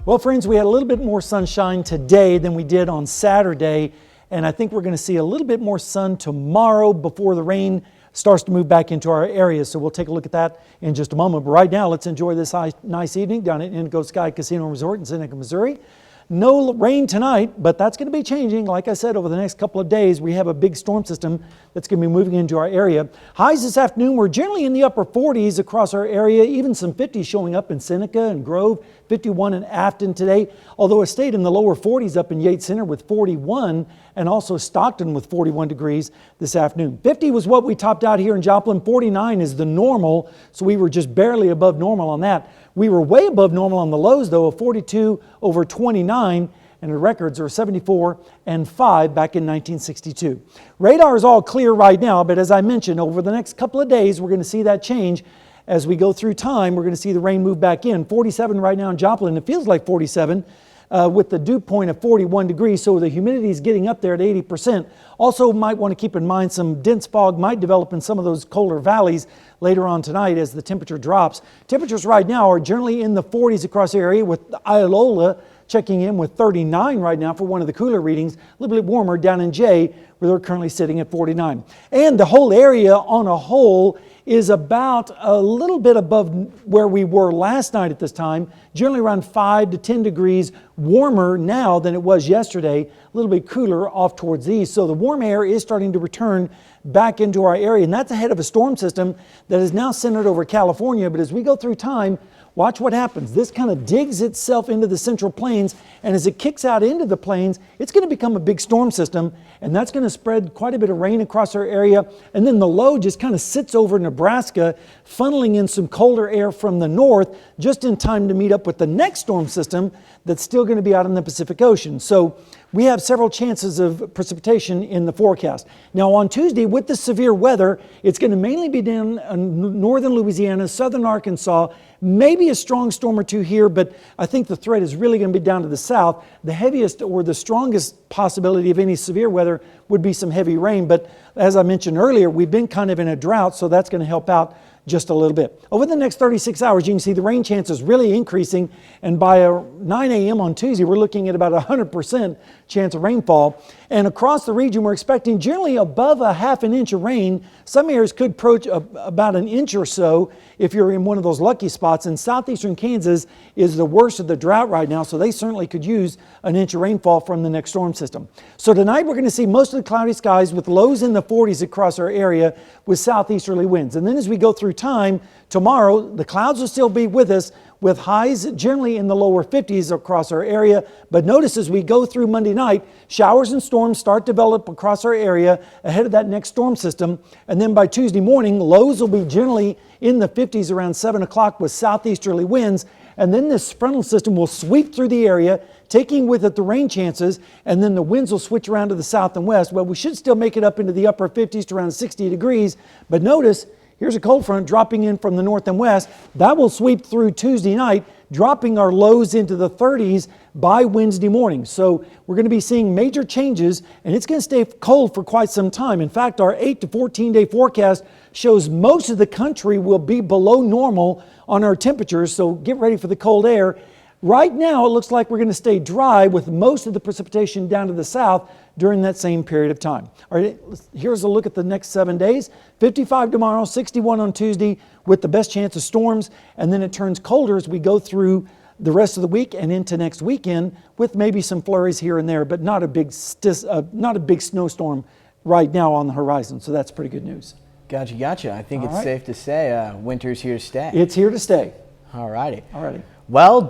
Well, friends, we had a little bit more sunshine today than we did on Saturday, and I think we're going to see a little bit more sun tomorrow before the rain starts to move back into our area. So we'll take a look at that in just a moment. But right now, let's enjoy this nice evening down at Indigo Sky Casino Resort in Seneca, Missouri. No rain tonight, but that's going to be changing. Like I said, over the next couple of days, we have a big storm system that's going to be moving into our area. Highs this afternoon were generally in the upper 40s across our area, even some 50s showing up in Seneca and Grove, 51 in Afton today, although it stayed in the lower 40s up in Yates Center with 41 and also Stockton with 41 degrees this afternoon. 50 was what we topped out here in Joplin. 49 is the normal, so we were just barely above normal on that. We were way above normal on the lows, though, of 42 over 29, and the records are 74 and 5 back in 1962. Radar is all clear right now, but as I mentioned, over the next couple of days, we're going to see that change. As we go through time, we're going to see the rain move back in. 47 right now in Joplin. It feels like 47 with the dew point of 41 degrees, so the humidity is getting up there at 80%. Also, might want to keep in mind some dense fog might develop in some of those colder valleys later on tonight as the temperature drops. Temperatures right now are generally in the 40s across the area, with Iola checking in with 39 right now for one of the cooler readings. A little bit warmer down in Jay, where they're currently sitting at 49. And the whole area on a whole is about a little bit above where we were last night at this time, generally around 5 to 10 degrees warmer now than it was yesterday, a little bit cooler off towards the east. So the warm air is starting to return back into our area, and that's ahead of a storm system that is now centered over California. But as we go through time, watch what happens. This kind of digs itself into the central plains, and as it kicks out into the plains, it's going to become a big storm system, and that's going to spread quite a bit of rain across our area. And then the low just kind of sits over Nebraska, funneling in some colder air from the north just in time to meet up with the next storm system that's still going to be out in the Pacific Ocean. So we have several chances of precipitation in the forecast. Now on Tuesday, with the severe weather, it's going to mainly be down in northern Louisiana, southern Arkansas, maybe a strong storm or two here, but I think the threat is really going to be down to the south. The heaviest or the strongest possibility of any severe weather would be some heavy rain, but as I mentioned earlier, we've been kind of in a drought, so that's going to help out just a little bit. Over the next 36 hours, you can see the rain chances really increasing, and by 9 a.m. on Tuesday, we're looking at about 100% chance of rainfall. And across the region, we're expecting generally above a half an inch of rain. Some areas could approach about an inch or so if you're in one of those lucky spots. And southeastern Kansas is the worst of the drought right now, so they certainly could use an inch of rainfall from the next storm system. So tonight, we're going to see most of the cloudy skies with lows in the 40s across our area with southeasterly winds. And then as we go through time, tomorrow, the clouds will still be with us, with highs generally in the lower 50s across our area. But notice as we go through Monday night, showers and storms start to develop across our area ahead of that next storm system. And then by Tuesday morning, lows will be generally in the 50s around 7 o'clock with southeasterly winds. And then this frontal system will sweep through the area, taking with it the rain chances, and then the winds will switch around to the south and west. Well, we should still make it up into the upper 50s to around 60 degrees. But notice, here's a cold front dropping in from the north and west. That will sweep through Tuesday night, dropping our lows into the 30s by Wednesday morning. So we're going to be seeing major changes, and it's going to stay cold for quite some time. In fact, our 8 to 14-day forecast shows most of the country will be below normal on our temperatures, so get ready for the cold air. Right now, it looks like we're going to stay dry with most of the precipitation down to the south during that same period of time. All right, here's a look at the next 7 days. 55 tomorrow, 61 on Tuesday with the best chance of storms, and then it turns colder as we go through the rest of the week and into next weekend with maybe some flurries here and there, but not a big snowstorm right now on the horizon. So that's pretty good news. Gotcha. I think it's safe to say winter's here to stay. It's here to stay. All righty. All righty. Well.